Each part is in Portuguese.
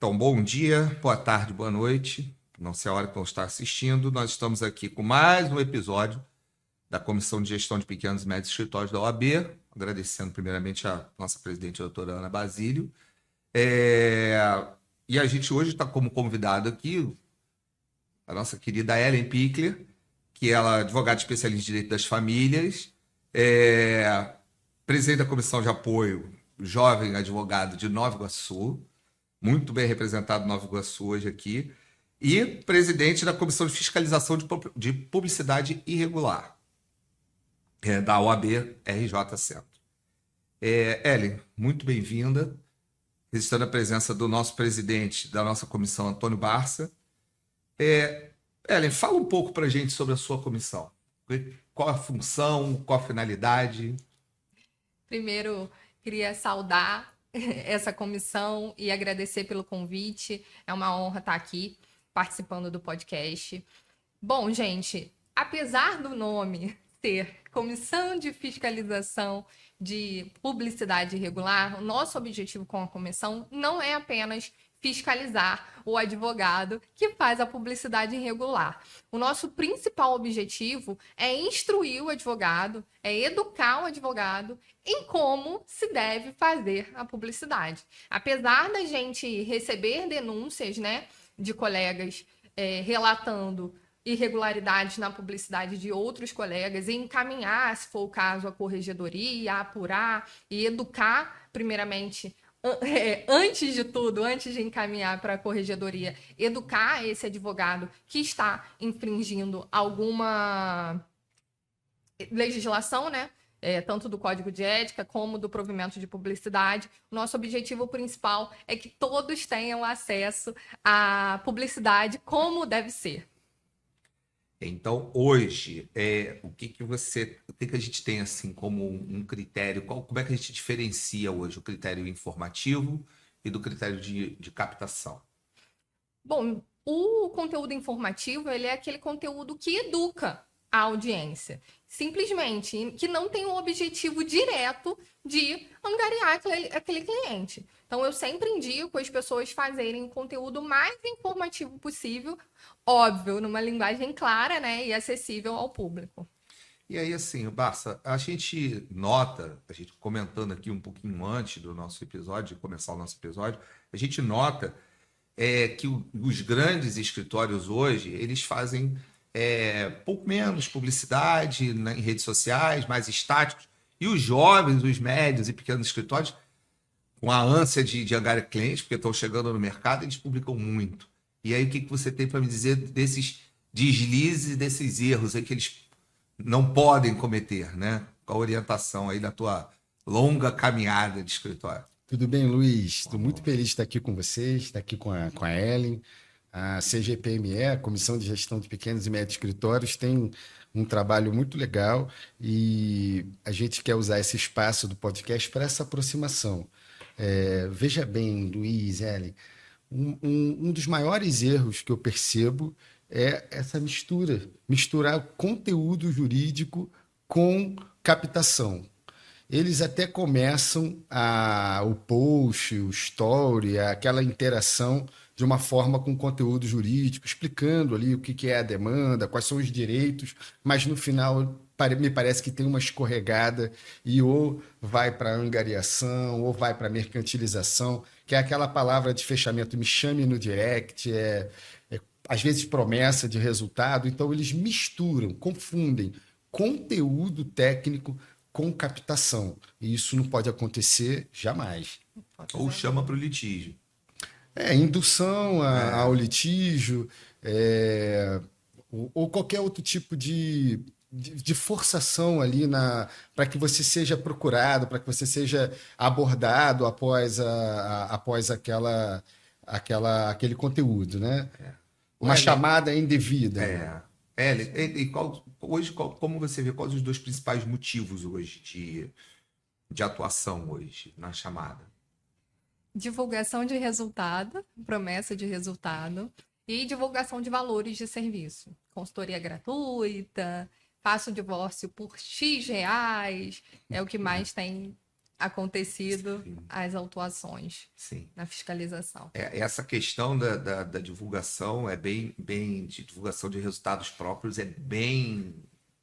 Então, bom dia, boa tarde, boa noite. Não sei a hora que vão estar assistindo. Nós estamos aqui com mais um episódio da Comissão de Gestão de Pequenos e Médios Escritórios da OAB, agradecendo primeiramente a nossa presidente, a doutora Ana Basílio. E a gente hoje está como convidado aqui a nossa querida Ellen Pickler, que ela é advogada especialista em Direito das Famílias, presidente da Comissão de Apoio Jovem Advogado de Nova Iguaçu, muito bem representado em Nova Iguaçu hoje aqui, e presidente da Comissão de Fiscalização de Publicidade Irregular, da OAB RJ Centro. Ellen, muito bem-vinda, registrando a presença do nosso presidente da nossa comissão, Antônio Barça. Ellen, fala um pouco para a gente sobre a sua comissão. Qual a função, qual a finalidade? Primeiro, queria saudar essa comissão e agradecer pelo convite. É uma honra estar aqui participando do podcast. Bom, gente, apesar do nome ser Comissão de Fiscalização de Publicidade Irregular, o nosso objetivo com a comissão não é apenas fiscalizar o advogado que faz a publicidade irregular. O nosso principal objetivo é instruir o advogado, é educar o advogado em como se deve fazer a publicidade. Apesar da gente receber denúncias, né, de colegas relatando irregularidades na publicidade de outros colegas e encaminhar, se for o caso, a corregedoria, a apurar e educar, primeiramente, antes de tudo, antes de encaminhar para a corregedoria, educar esse advogado que está infringindo alguma legislação, né? Tanto do Código de Ética como do provimento de publicidade. Nosso objetivo principal é que todos tenham acesso à publicidade como deve ser. Então, hoje, o que a gente tem assim como um critério? Como é que a gente diferencia hoje o critério informativo e do critério de captação? Bom, o conteúdo informativo, ele é aquele conteúdo que educa a audiência, simplesmente, que não tem o objetivo direto de angariar aquele cliente. Então, eu sempre indico as pessoas fazerem o conteúdo mais informativo possível, óbvio, numa linguagem clara, né, e acessível ao público. E aí, assim, Barça, a gente nota, a gente comentando aqui um pouquinho antes do nosso episódio, de começar o nosso episódio, a gente nota que os grandes escritórios hoje, eles fazem pouco menos publicidade em redes sociais, mais estáticos, e os jovens, os médios e pequenos escritórios, com a ânsia de angariar clientes, porque estão chegando no mercado, eles publicam muito. E aí, o que você tem para me dizer desses deslizes, desses erros aí que eles não podem cometer, né? Qual a orientação aí da tua longa caminhada de escritório? Tudo bem, Luiz? Estou muito feliz de estar aqui com vocês, estar aqui com a Ellen. A CGPME, a Comissão de Gestão de Pequenos e Médios Escritórios, tem um trabalho muito legal e a gente quer usar esse espaço do podcast para essa aproximação. Veja bem, Luiz, Ellen, um dos maiores erros que eu percebo é essa misturar conteúdo jurídico com captação. Eles até começam o post, o story, aquela interação de uma forma com conteúdo jurídico, explicando ali o que é a demanda, quais são os direitos, mas no final me parece que tem uma escorregada e ou vai para angariação ou vai para mercantilização, que é aquela palavra de fechamento, me chame no direct, às vezes promessa de resultado. Então eles misturam, confundem conteúdo técnico com captação. E isso não pode acontecer jamais. Ou chama para o litígio. Indução ao litígio, ou qualquer outro tipo de forçação ali para que você seja procurado, para que você seja abordado após aquele conteúdo, né? Uma chamada indevida. Hoje, como você vê, quais os dois principais motivos hoje de atuação hoje na chamada? Divulgação de resultado, promessa de resultado e divulgação de valores de serviço. Consultoria gratuita, faço divórcio por X reais, é o que mais tem acontecido Sim. as autuações Sim. na fiscalização. Essa questão da divulgação de divulgação de resultados próprios é bem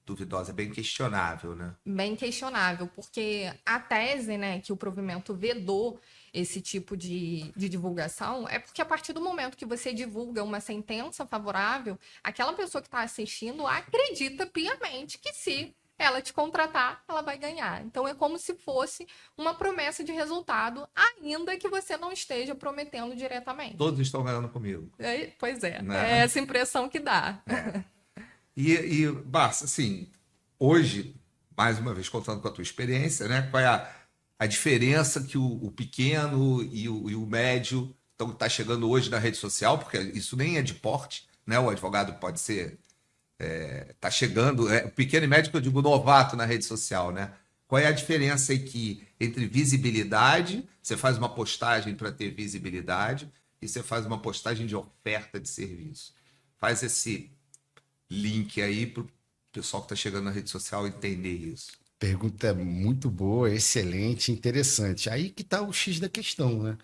duvidosa, é bem questionável, né? Bem questionável, porque a tese, né, que o provimento vedou esse tipo de divulgação é porque a partir do momento que você divulga uma sentença favorável, aquela pessoa que está assistindo acredita piamente que se ela te contratar, ela vai ganhar. Então é como se fosse uma promessa de resultado, ainda que você não esteja prometendo diretamente. Todos estão ganhando comigo. Pois é, Né? é essa impressão que dá. E Barça, assim, hoje, mais uma vez contando com a tua experiência, né? Qual é a diferença que o pequeno e o médio está chegando hoje na rede social? Porque isso nem é de porte, né? O advogado pode ser... Está chegando... o pequeno e médio, eu digo novato na rede social, né? Qual é a diferença aqui entre visibilidade, você faz uma postagem para ter visibilidade, e você faz uma postagem de oferta de serviço? Faz esse link aí para o pessoal que está chegando na rede social entender isso. Pergunta muito boa, excelente, interessante. Aí que está o X da questão, né?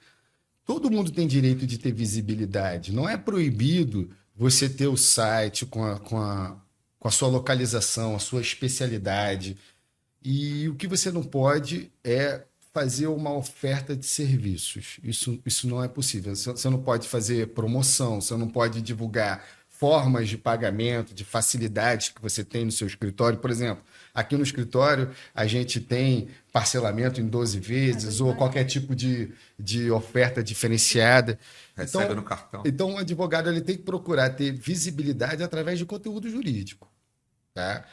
Todo mundo tem direito de ter visibilidade. Não é proibido você ter o site com a sua localização, a sua especialidade. E o que você não pode é fazer uma oferta de serviços. Isso não é possível. Você não pode fazer promoção, você não pode divulgar formas de pagamento, de facilidades que você tem no seu escritório. Por exemplo, aqui no escritório a gente tem parcelamento em 12 vezes ou qualquer tipo de oferta diferenciada. Recebe no cartão. Então, o advogado ele tem que procurar ter visibilidade através de conteúdo jurídico. Tá?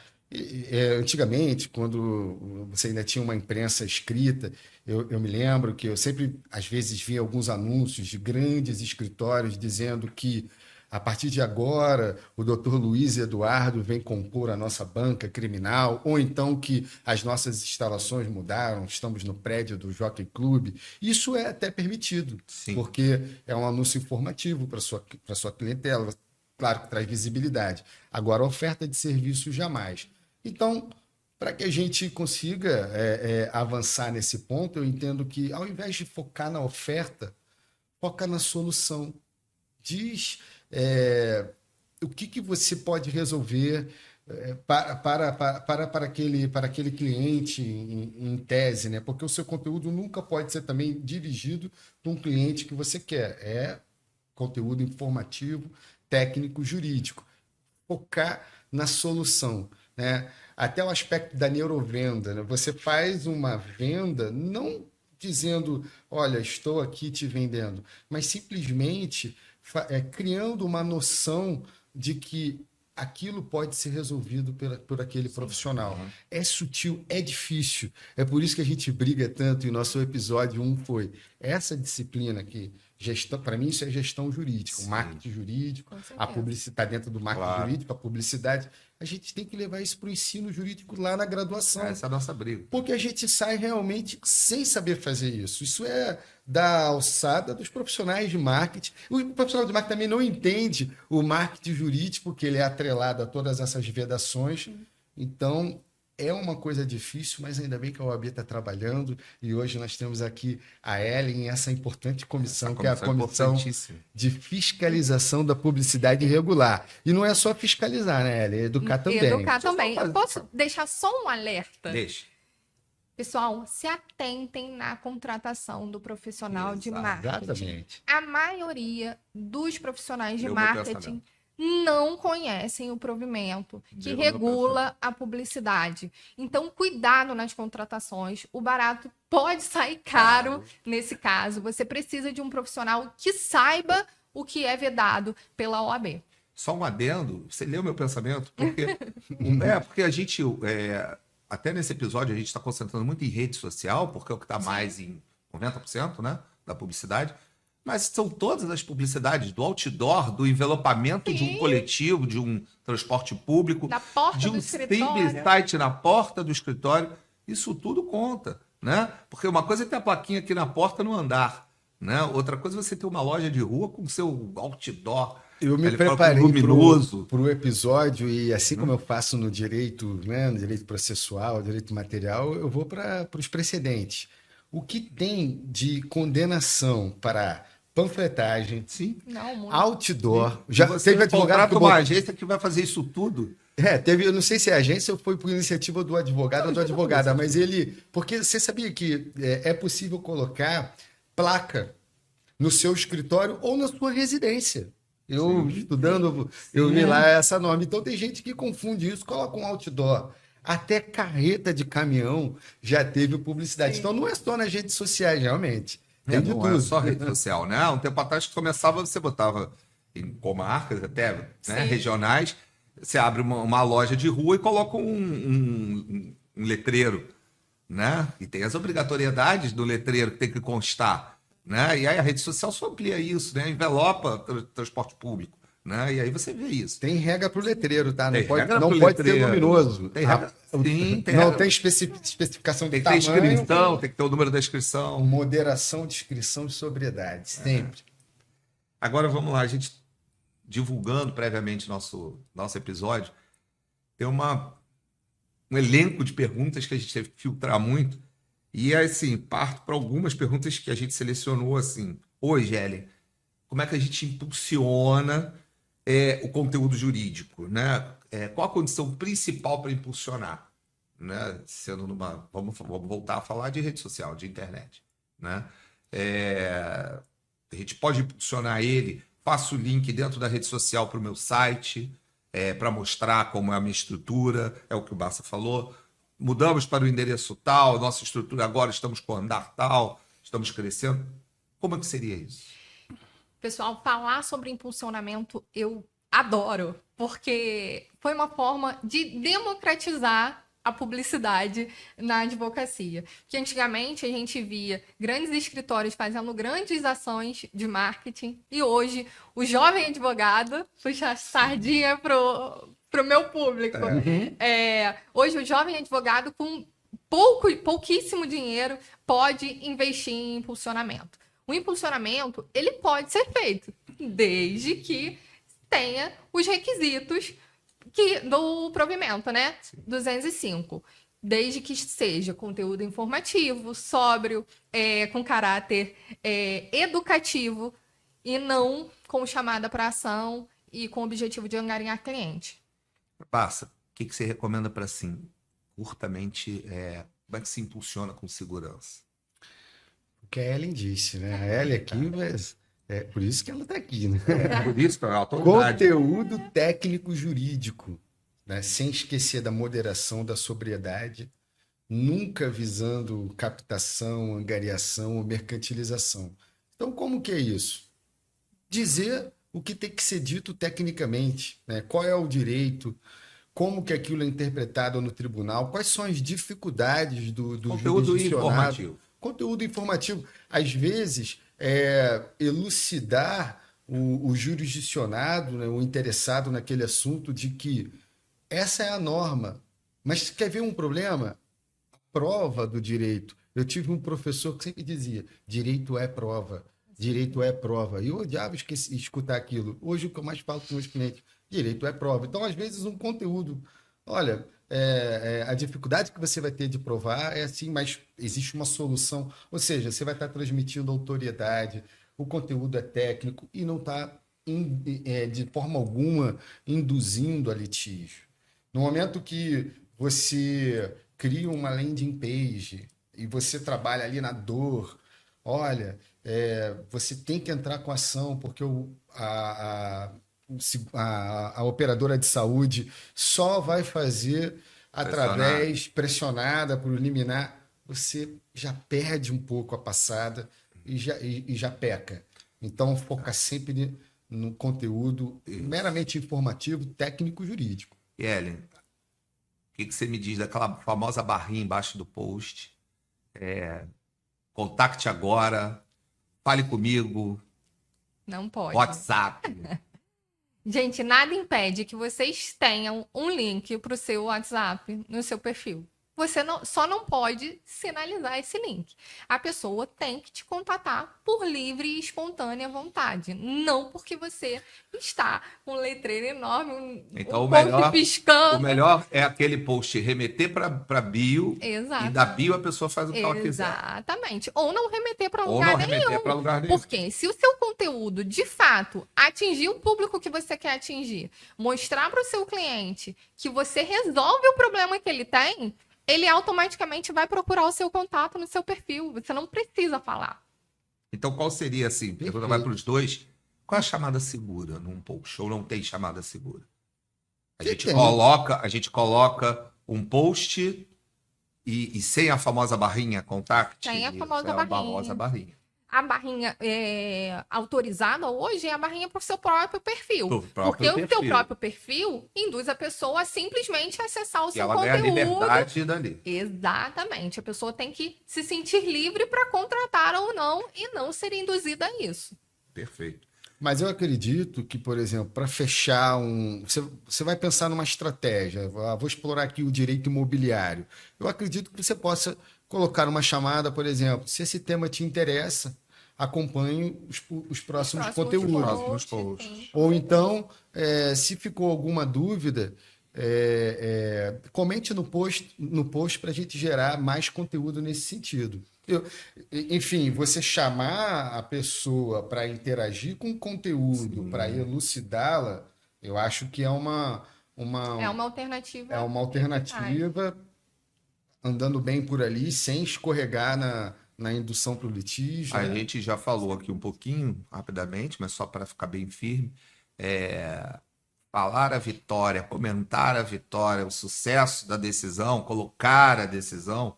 Antigamente, quando você ainda tinha uma imprensa escrita, eu me lembro que eu sempre, às vezes, via alguns anúncios de grandes escritórios dizendo que a partir de agora, o doutor Luiz Eduardo vem compor a nossa banca criminal, ou então que as nossas instalações mudaram, estamos no prédio do Jockey Club. Isso é até permitido, Sim. porque é um anúncio informativo para a sua clientela. Claro que traz visibilidade. Agora, a oferta de serviço, jamais. Então, para que a gente consiga avançar nesse ponto, eu entendo que, ao invés de focar na oferta, foca na solução. Diz... o que você pode resolver para aquele cliente em tese, né? Porque o seu conteúdo nunca pode ser também dirigido para um cliente que você quer. É conteúdo informativo, técnico, jurídico. Focar na solução, né? Até o aspecto da neurovenda, né? Você faz uma venda não dizendo, olha, estou aqui te vendendo, mas simplesmente criando uma noção de que aquilo pode ser resolvido por aquele profissional. Uhum. É sutil, é difícil. É por isso que a gente briga tanto, e nosso episódio 1 foi essa disciplina aqui. Para mim, isso é gestão jurídica, o marketing jurídico, a publicidade está dentro do marketing jurídico, a publicidade. A gente tem que levar isso para o ensino jurídico lá na graduação. Essa é a nossa briga. Porque a gente sai realmente sem saber fazer isso. Isso é da alçada dos profissionais de marketing. O profissional de marketing também não entende o marketing jurídico, porque ele é atrelado a todas essas vedações. Então, é uma coisa difícil, mas ainda bem que a OAB está trabalhando. E hoje nós temos aqui a Ellen, essa importante comissão, que é a Comissão de Fiscalização da Publicidade Irregular. E não é só fiscalizar, né, Ellen? É educar também. Educar também. Eu posso deixar só um alerta? Deixa. Pessoal, se atentem na contratação do profissional de marketing. Exatamente. A maioria dos profissionais de marketing não conhecem o provimento que regula a publicidade. Então, cuidado nas contratações. O barato pode sair caro nesse caso. Você precisa de um profissional que saiba o que é vedado pela OAB. Só um adendo, você leu meu pensamento? Porque, porque a gente, até nesse episódio, a gente está concentrando muito em rede social, porque é o que está mais em 90%, né, da publicidade. Mas são todas as publicidades, do outdoor, do envelopamento de um coletivo, de um transporte público, da porta de um simples site na porta do escritório. Isso tudo conta, né? Porque uma coisa é ter a plaquinha aqui na porta no andar, né? Outra coisa é você ter uma loja de rua com seu outdoor. Eu me preparei para o episódio e assim como eu faço no direito, né, no direito processual, direito material, eu vou para os precedentes. o que tem de condenação para panfletagem, Sim. Não, muito. outdoor. E Já você teve advogado contrata que uma botou- agência que vai fazer isso tudo. teve, eu não sei se é agência ou foi por iniciativa do advogado ou da advogada, mas ele. Porque você sabia que é possível colocar placa no seu escritório ou na sua residência. Eu estudando, eu vi lá essa norma. Então tem gente que confunde isso, coloca um outdoor. Até carreta de caminhão já teve publicidade. Sim. Então não é só nas redes sociais, realmente. Tem de Não tudo. é só rede social, né? Um tempo atrás que começava, você botava em comarcas até, né? Sim. Regionais, você abre uma loja de rua e coloca um letreiro, né? E tem as obrigatoriedades do letreiro que tem que constar, né? E aí a rede social só amplia isso, né? Envelopa transporte público, né? E aí você vê isso. Tem regra para o letreiro, tá? Não Tem pode, regra não pro pode ser letreiro. luminoso. Tem regra- Sim, tem não regra. tem especificação de Tem que ter tamanho. inscrição, tem que ter o número da inscrição. Moderação, discrição e sobriedade. Sempre. Agora vamos lá, a gente divulgando previamente nosso episódio, tem um elenco de perguntas que a gente teve que filtrar muito. E assim, parto para algumas perguntas que a gente selecionou assim. Hoje, Ellen, como é que a gente impulsiona o conteúdo jurídico, né? Qual a condição principal para impulsionar, né? Sendo vamos voltar a falar de rede social, de internet, né? A gente pode impulsionar ele, faço o link dentro da rede social para o meu site, para mostrar como é a minha estrutura, é o que o Bassa falou. Mudamos para o endereço tal, nossa estrutura agora, estamos com andar tal, estamos crescendo. Como é que seria isso? Pessoal, falar sobre impulsionamento eu adoro, porque foi uma forma de democratizar a publicidade na advocacia. Porque antigamente a gente via grandes escritórios fazendo grandes ações de marketing e hoje o jovem advogado, puxa a sardinha pro meu público. Hoje o jovem advogado com pouquíssimo dinheiro pode investir em impulsionamento. O impulsionamento, ele pode ser feito desde que tenha os requisitos do provimento, né? 205. Desde que seja conteúdo informativo, sóbrio, com caráter educativo e não com chamada para ação e com o objetivo de angariar cliente. Passa, o que você recomenda para, assim, curtamente, como é que se impulsiona com segurança? O que a Ellen disse, né? A Ellen aqui, mas é por isso que ela está aqui, né? Por isso, para a autoridade. Conteúdo técnico jurídico, né? Sem esquecer da moderação, da sobriedade, nunca visando captação, angariação ou mercantilização. Então, como que é isso? Dizer o que tem que ser dito tecnicamente, né? Qual é o direito, como que aquilo é interpretado no tribunal, quais são as dificuldades do Conteúdo jurisdicionado. informativo. Conteúdo informativo. Às vezes, elucidar o jurisdicionado, né, o interessado naquele assunto, de que essa é a norma. Mas quer ver um problema? A prova do direito. Eu tive um professor que sempre dizia: direito é prova, direito é prova. E eu odiava escutar aquilo. Hoje, o que eu mais falo com meus clientes: direito é prova. Então, às vezes, um conteúdo... Olha, a dificuldade que você vai ter de provar é assim, mas existe uma solução. Ou seja, você vai estar transmitindo autoridade, o conteúdo é técnico e não está, de forma alguma, induzindo a litígio. No momento que você cria uma landing page e você trabalha ali na dor, olha, você tem que entrar com ação porque a operadora de saúde só vai fazer através, pressionada por liminar, você já perde um pouco a passada e já peca. Então, foca sempre no conteúdo meramente informativo, técnico, jurídico. E Ellen, o que você me diz daquela famosa barrinha embaixo do post? Contacte agora, fale comigo, Não pode. WhatsApp. Gente, nada impede que vocês tenham um link para o seu WhatsApp no seu perfil. você só não pode sinalizar esse link. A pessoa tem que te contatar por livre e espontânea vontade. Não porque você está com um letreiro enorme, Então, um post piscando. o melhor é aquele post remeter para bio. Exato. E da bio a pessoa faz o que ela quiser. Exatamente. Ou não remeter para Ou lugar não nenhum. remeter para lugar nenhum. Porque se o seu conteúdo, de fato, atingir o público que você quer atingir, mostrar para o seu cliente que você resolve o problema que ele tem, ele automaticamente vai procurar o seu contato no seu perfil. Você não precisa falar. Então, qual seria, assim, pergunta vai para os dois, qual é a chamada segura num post? Ou não tem chamada segura? A gente coloca um post e sem a famosa barrinha contact? Tem a famosa a famosa barrinha. A barrinha autorizada hoje é a barrinha para o seu próprio perfil. Porque o seu próprio perfil induz a pessoa a simplesmente acessar o seu conteúdo. Ela ganha liberdade dali. Exatamente. A pessoa tem que se sentir livre para contratar ou não e não ser induzida a isso. Perfeito. Mas eu acredito que, por exemplo, para fechar Você vai pensar numa estratégia. Vou explorar aqui o direito imobiliário. Eu acredito que você possa colocar uma chamada, por exemplo, se esse tema te interessa, acompanhe os próximos conteúdos. Ou então, se ficou alguma dúvida, comente no post para a gente gerar mais conteúdo nesse sentido. Enfim, você chamar a pessoa para interagir com o conteúdo, para elucidá-la, eu acho que é uma alternativa. É uma alternativa andando bem por ali, sem escorregar na indução para o litígio. A gente já falou aqui um pouquinho, rapidamente, mas só para ficar bem firme, falar a vitória, comentar a vitória, o sucesso da decisão, colocar a decisão,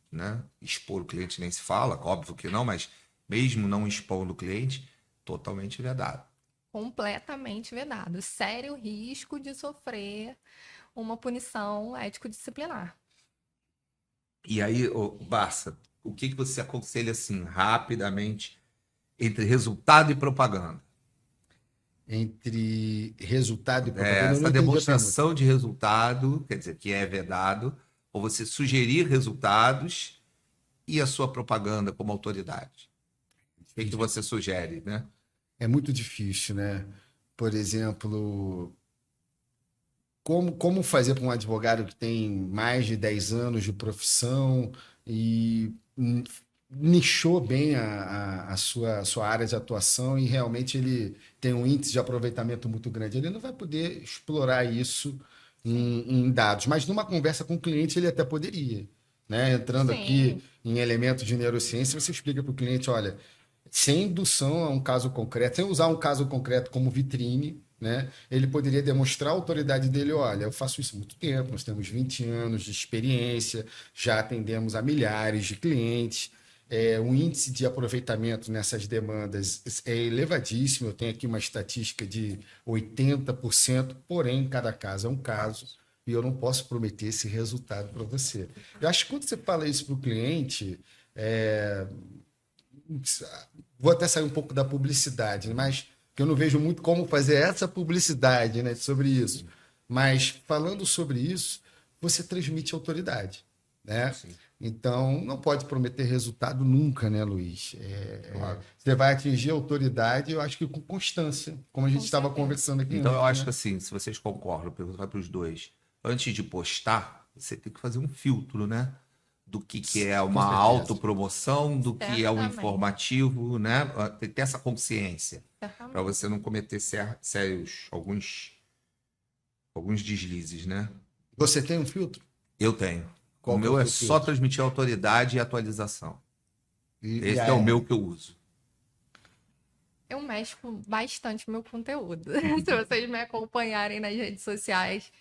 né? Expor o cliente nem se fala, óbvio que não, mas mesmo não expondo o cliente, totalmente vedado. Completamente vedado. Sério risco de sofrer uma punição ético-disciplinar. E aí, Barça, o que você aconselha, assim, rapidamente, entre resultado e propaganda? Entre resultado e propaganda? Essa demonstração de resultado, quer dizer, que é vedado, ou você sugerir resultados e a sua propaganda como autoridade? O que você sugere, né? É muito difícil, né? Por exemplo, como fazer para um advogado que tem mais de 10 anos de profissão e nichou bem a sua área de atuação e realmente ele tem um índice de aproveitamento muito grande. Ele não vai poder explorar isso em dados, mas numa conversa com o cliente ele até poderia, né? Entrando aqui em elementos de neurociência, você explica para o cliente, olha, sem indução a um caso concreto, sem usar um caso concreto como vitrine, né? Ele poderia demonstrar a autoridade dele, olha, eu faço isso há muito tempo, nós temos 20 anos de experiência, já atendemos a milhares de clientes, o índice de aproveitamento nessas demandas é elevadíssimo, eu tenho aqui uma estatística de 80%, porém, cada caso é um caso, e eu não posso prometer esse resultado para você. Eu acho que quando você fala isso para o cliente, vou até sair um pouco da publicidade, mas que eu não vejo muito como fazer essa publicidade, né, sobre isso. Mas falando sobre isso, você transmite autoridade, né? Sim. Então, não pode prometer resultado nunca, né, Luiz? Claro. Você vai atingir a autoridade, eu acho que com constância, como a gente estava conversando aqui. Então, eu acho que assim, se vocês concordam, perguntar para os dois, antes de postar, você tem que fazer um filtro, né? Do que é uma autopromoção, do que é um informativo, né? Tem que ter essa consciência para você não cometer sérios alguns deslizes, né? Você tem um filtro? Eu tenho. O meu é só transmitir autoridade e atualização. Esse é o meu que eu uso. Eu mexo bastante no meu conteúdo. Se vocês me acompanharem nas redes sociais,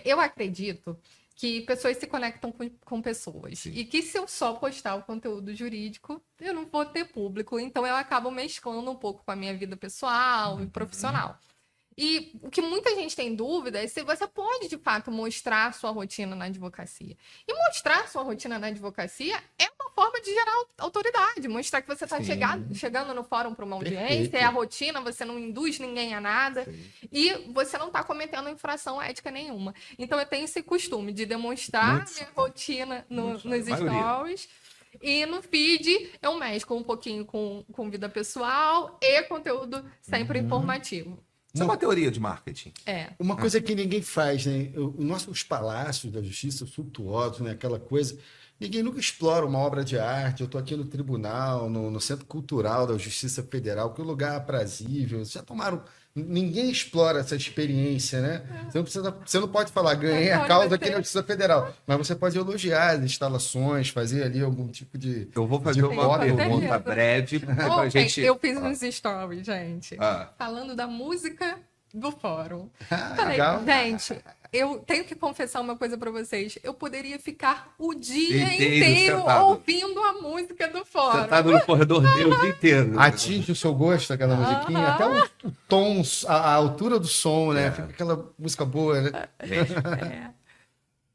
eu acredito que pessoas se conectam com pessoas. Sim. E que se eu só postar o conteúdo jurídico, eu não vou ter público. Então, eu acabo mesclando um pouco com a minha vida pessoal e profissional. E o que muita gente tem dúvida é se você pode, de fato, mostrar a sua rotina na advocacia. E mostrar a sua rotina na advocacia é uma forma de gerar autoridade, mostrar que você está Sim. chegando no fórum para uma audiência, Perfeito. é a rotina, você não induz ninguém a nada Sim. e você não está cometendo infração ética nenhuma. Então eu tenho esse costume de demonstrar Muito minha bom. rotina Muito nos bom. A maioria. stories. E no feed eu mesclo um pouquinho com vida pessoal e conteúdo sempre informativo. Isso é uma teoria de marketing. É. Uma coisa que ninguém faz, né? Os palácios da justiça suntuosos, né? Aquela coisa. Ninguém nunca explora uma obra de arte. Eu estou aqui no tribunal, no Centro Cultural da Justiça Federal, que é um lugar aprazível. Vocês já tomaram. Ninguém explora essa experiência, né? Você não pode falar, ganhei a causa aqui na Justiça Federal, mas você pode elogiar as instalações, fazer ali algum tipo de. Eu vou fazer de uma foto. pergunta breve pra Ontem, gente. eu fiz uns stories, gente, Ah. falando da música do fórum. Ah, Falei, legal. gente, eu tenho que confessar uma coisa pra vocês. Eu poderia ficar o dia Inteiro inteiro sentado. ouvindo a música do fórum. Sentado no corredor dele o dia inteiro. Atinge o seu gosto, aquela musiquinha, até o tom, a altura do som, né? É. Fica aquela música boa, né? Gente, É.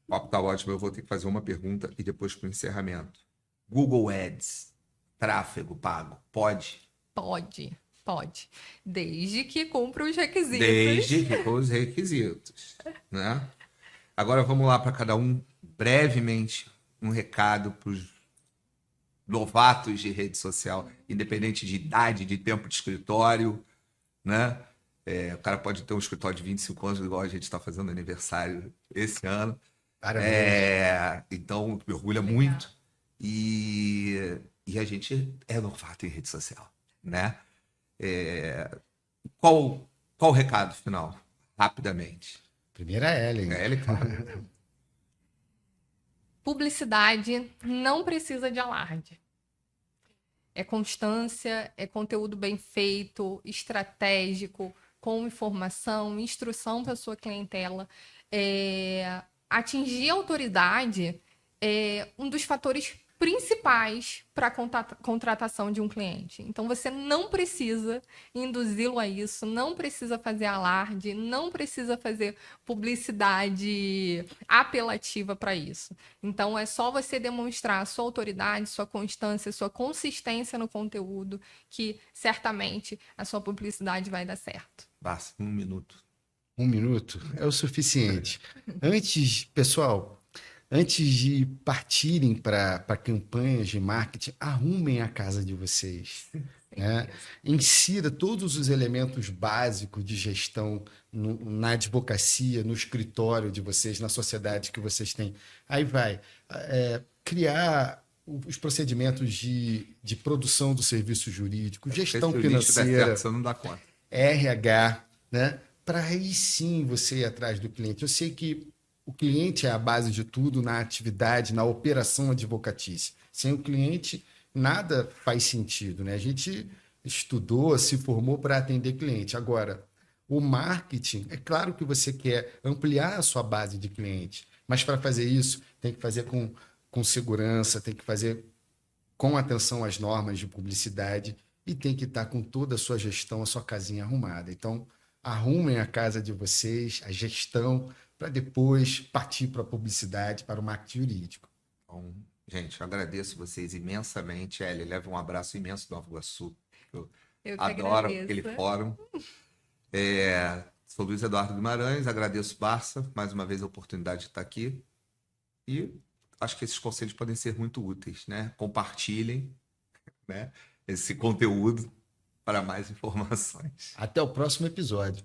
o papo tá ótimo. Eu vou ter que fazer uma pergunta e depois pro encerramento. Google Ads, tráfego pago, pode? Pode. Desde que cumpra os requisitos. Desde que com os requisitos, né? Agora vamos lá para cada um, brevemente, um recado para os novatos de rede social, independente de idade, de tempo de escritório, né? O cara pode ter um escritório de 25 anos, igual a gente está fazendo aniversário esse ano. Parabéns. Então, me orgulha muito. E a gente é novato em rede social, né? Qual o recado final? Rapidamente. Primeiro a Ellen. Ele fala. Publicidade não precisa de alarde. É constância, é conteúdo bem feito, estratégico, com informação, instrução para a sua clientela. Atingir a autoridade é um dos fatores principais para a contratação de um cliente. Então, você não precisa induzi-lo a isso, não precisa fazer alarde, não precisa fazer publicidade apelativa para isso. Então, é só você demonstrar a sua autoridade, sua constância, sua consistência no conteúdo, que certamente a sua publicidade vai dar certo. Basta, 1 minuto. 1 minuto é o suficiente. Pessoal, antes de partirem para campanhas de marketing, arrumem a casa de vocês. Né? Insira todos os elementos básicos de gestão na advocacia, no escritório de vocês, na sociedade que vocês têm. Aí vai criar os procedimentos de produção do serviço jurídico, gestão Se o lixo der financeira, certo, você não dá conta. RH, né? Para aí sim você ir atrás do cliente. Eu sei que o cliente é a base de tudo na atividade, na operação advocatícia. Sem o cliente, nada faz sentido, né? A gente estudou, se formou para atender cliente. Agora, o marketing, é claro que você quer ampliar a sua base de cliente, mas para fazer isso, tem que fazer com segurança, tem que fazer com atenção às normas de publicidade e tem que estar com toda a sua gestão, a sua casinha arrumada. Então, arrumem a casa de vocês, a gestão, para depois partir para a publicidade, para o marketing jurídico. Bom, gente, eu agradeço vocês imensamente. Ellie, leva um abraço imenso do Nova Iguaçu. Eu que adoro agradeço. aquele fórum. Sou Luiz Eduardo Guimarães, agradeço Barça, mais uma vez a oportunidade de estar aqui. E acho que esses conselhos podem ser muito úteis, né? Compartilhem, né, esse conteúdo para mais informações. Até o próximo episódio.